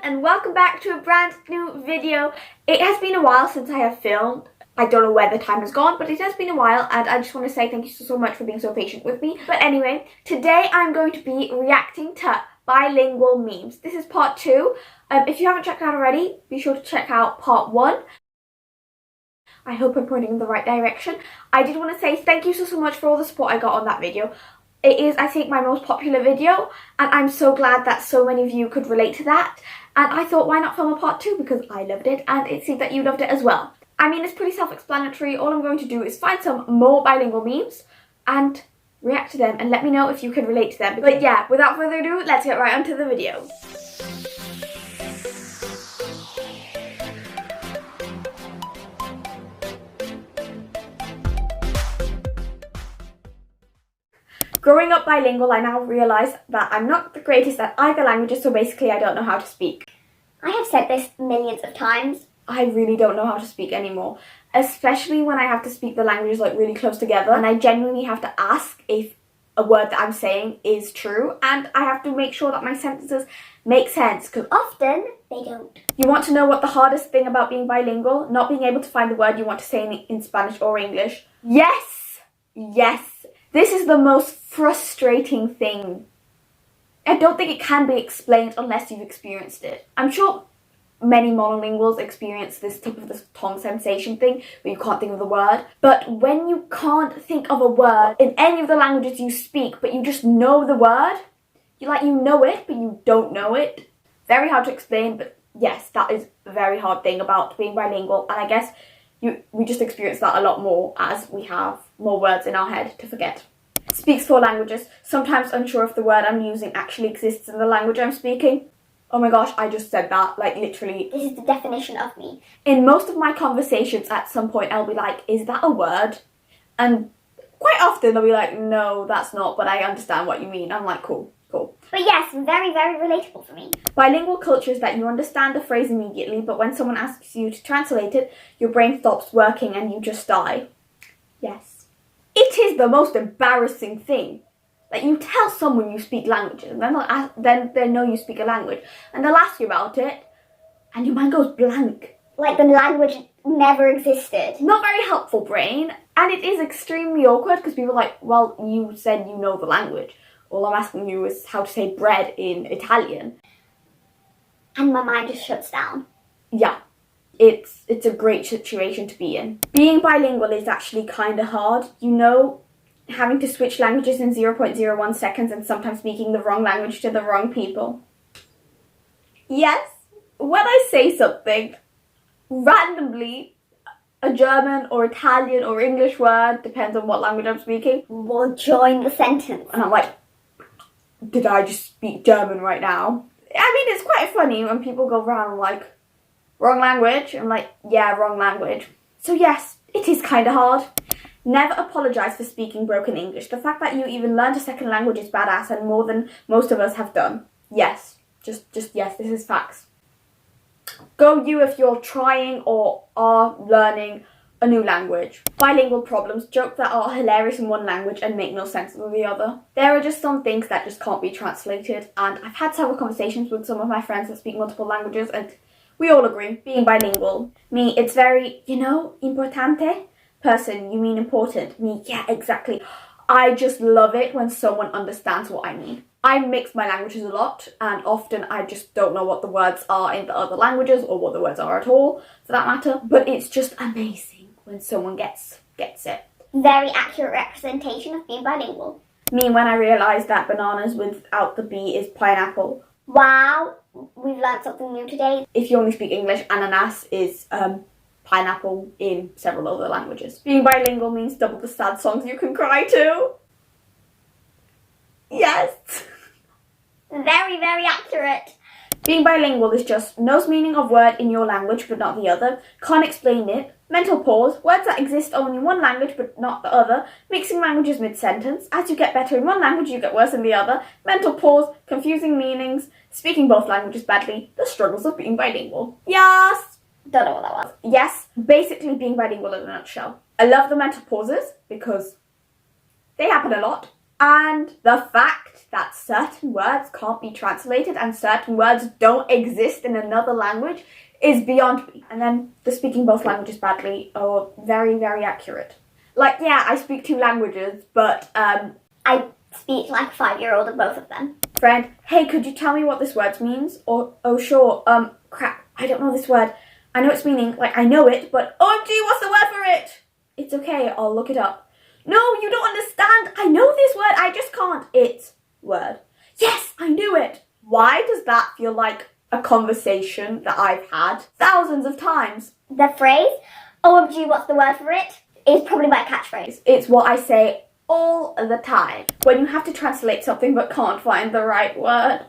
and welcome back to a brand new video. It has been a while since I have filmed. I don't know where the time has gone, but it has been a while and I just want to say thank you so much for being so patient with me. But anyway, today I'm going to be reacting to bilingual memes. This is part 2. If you haven't checked out already, be sure to check out part 1. I hope I'm pointing in the right direction. I did want to say thank you so much for all the support I got on that video. It is, I think, my most popular video, and I'm so glad that so many of you could relate to that. And I thought, why not film a part 2, because I loved it, and it seemed that you loved it as well. I mean, it's pretty self-explanatory. All I'm going to do is find some more bilingual memes and react to them, and let me know if you can relate to them. But yeah, without further ado, let's get right onto the video. Growing up bilingual, I now realise that I'm not the greatest at either languages, so basically I don't know how to speak. I have said this millions of times. I really don't know how to speak anymore, especially when I have to speak the languages like really close together, and I genuinely have to ask if a word that I'm saying is true, and I have to make sure that my sentences make sense, because Often, they don't. you want to know what the hardest thing about being bilingual? Not being able to find the word you want to say in Spanish or English. Yes! Yes! This is the most frustrating thing. I don't think it can be explained unless you've experienced it. I'm sure many monolinguals experience this type of this tongue sensation thing where you can't think of the word. But when you can't think of a word in any of the languages you speak, but you just know the word, you know it, but you don't know it. Very hard to explain, but yes, that is a very hard thing about being bilingual. And I guess we just experience that a lot more as we have more words in our head to forget. Speaks 4 languages, sometimes unsure if the word I'm using actually exists in the language I'm speaking. Oh my gosh, I just said that, like literally. This is the definition of me. In most of my conversations at some point I'll be like, is that a word? And quite often they'll be like, no, that's not, but I understand what you mean. I'm like, cool. But yes, very, very relatable for me. Bilingual culture is that you understand the phrase immediately, but when someone asks you to translate it, your brain stops working and you just die. Yes. It is the most embarrassing thing. Like, you tell someone you speak languages, and then they know you speak a language, and they'll ask you about it, and your mind goes blank. Like the language never existed. Not very helpful, brain. And it is extremely awkward, because people are like, well, you said you know the language. All I'm asking you is how to say bread in Italian. And my mind just shuts down. Yeah, it's a great situation to be in. Being bilingual is actually kind of hard. You know, having to switch languages in 0.01 seconds and sometimes speaking the wrong language to the wrong people. Yes, when I say something, randomly, a German or Italian or English word, depends on what language I'm speaking, will join the sentence. and I'm like, did I just speak German right now? I mean, it's quite funny when people go around like, wrong language. I'm like, yeah, wrong language. So yes, it is kind of hard. Never apologise for speaking broken English. The fact that you even learned a second language is badass, and more than most of us have done. Yes, just yes, this is facts. Go you if you're trying or are learning a new language. Bilingual problems, jokes that are hilarious in one language and make no sense in the other. There are just some things that just can't be translated, and I've had several conversations with some of my friends that speak multiple languages, and we all agree, being bilingual. Me, it's very, importante. Person, you mean important. Me, yeah, exactly. I just love it when someone understands what I mean. I mix my languages a lot, and often I just don't know what the words are in the other languages, or what the words are at all, for that matter. But it's just amazing when someone gets it. Very accurate representation of being bilingual. Me, when I realised that bananas without the B is pineapple. Wow, we've learned something new today. If you only speak English, ananas is pineapple in several other languages. Being bilingual means double the sad songs you can cry to. Yes. Very, very accurate. Being bilingual is just knows meaning of word in your language but not the other, can't explain it, mental pause, words that exist only in one language but not the other, mixing languages mid-sentence, as you get better in one language you get worse in the other, mental pause, confusing meanings, speaking both languages badly, the struggles of being bilingual. Yes! Don't know what that was. Yes, basically being bilingual in a nutshell. I love the mental pauses because they happen a lot. And the fact that certain words can't be translated and certain words don't exist in another language is beyond me. And then the speaking both languages badly are very, very accurate. Like, yeah, I speak 2 languages, but I speak like a 5-year-old of both of them. friend, hey, could you tell me what this word means? Or, oh sure, crap, I don't know this word. I know its meaning, like I know it, but OMG, what's the word for it? It's okay, I'll look it up. No, you don't understand. I know this word, I just can't. It's word. Yes, I knew it. Why does that feel like a conversation that I've had thousands of times? The phrase, OMG, what's the word for it, is probably my catchphrase. It's what I say all the time when you have to translate something but can't find the right word.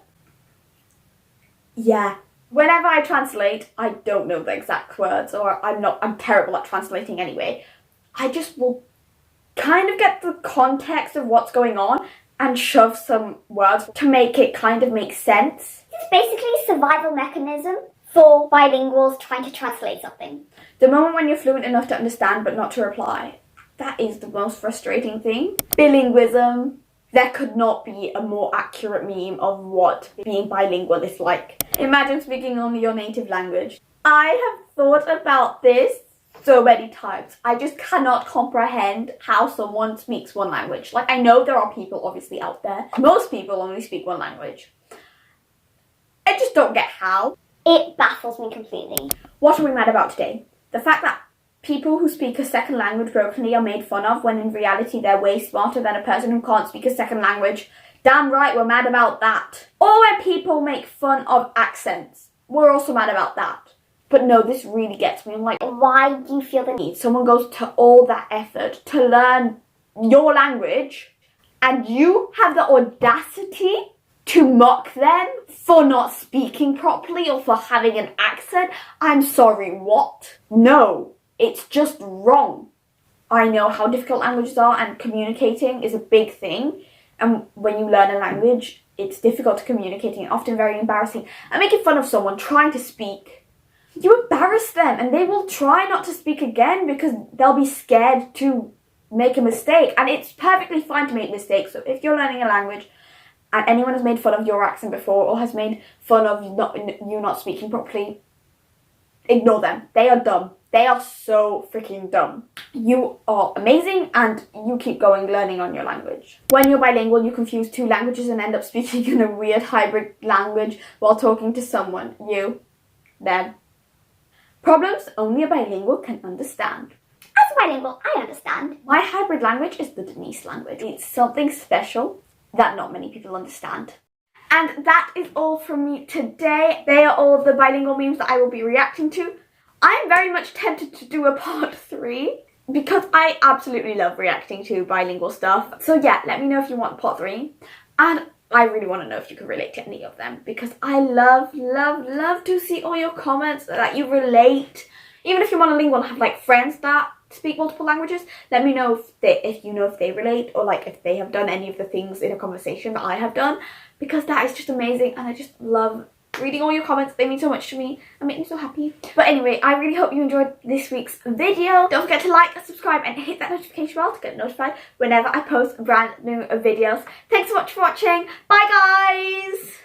Yeah. Whenever I translate, I don't know the exact words, or I'm terrible at translating anyway. I just will kind of get the context of what's going on and shove some words to make it kind of make sense. It's basically a survival mechanism for bilinguals trying to translate something. The moment when you're fluent enough to understand but not to reply, that is the most frustrating thing. Bilingualism. There could not be a more accurate meme of what being bilingual is like. Imagine speaking only your native language. I have thought about this so many times. I just cannot comprehend how someone speaks one language. Like, I know there are people obviously out there. Most people only speak one language. I just don't get how. It baffles me completely. What are we mad about today? The fact that people who speak a second language brokenly are made fun of when in reality they're way smarter than a person who can't speak a second language. Damn right, we're mad about that. Or when people make fun of accents. We're also mad about that. But no, this really gets me. I'm like, Why do you feel the need? someone goes to all that effort to learn your language and you have the audacity to mock them for not speaking properly or for having an accent? I'm sorry, what? No. It's just wrong. I know how difficult languages are and communicating is a big thing. And when you learn a language, it's difficult to communicate and often very embarrassing. And making fun of someone trying to speak, you embarrass them and they will try not to speak again because they'll be scared to make a mistake. And it's perfectly fine to make mistakes. So if you're learning a language and anyone has made fun of your accent before or has made fun of you not speaking properly, ignore them. They are dumb. They are so freaking dumb. You are amazing and you keep going learning on your language. When you're bilingual, you confuse 2 languages and end up speaking in a weird hybrid language while talking to someone. You, them. Problems only a bilingual can understand. As a bilingual, I understand. My hybrid language is the Denise language. It's something special that not many people understand. And that is all from me today. They are all the bilingual memes that I will be reacting to. I'm very much tempted to do a part 3 because I absolutely love reacting to bilingual stuff. So yeah, let me know if you want part 3. And I really want to know if you can relate to any of them because I love, love, love to see all your comments that you relate. Even if you're monolingual and have like friends that speak multiple languages, let me know if you know if they relate or like if they have done any of the things in a conversation that I have done, because that is just amazing and I just love reading all your comments. They mean so much to me and make me so happy. But anyway, I really hope you enjoyed this week's video. Don't forget to like and subscribe and hit that notification bell to get notified whenever I post brand new videos. Thanks so much for watching. Bye guys!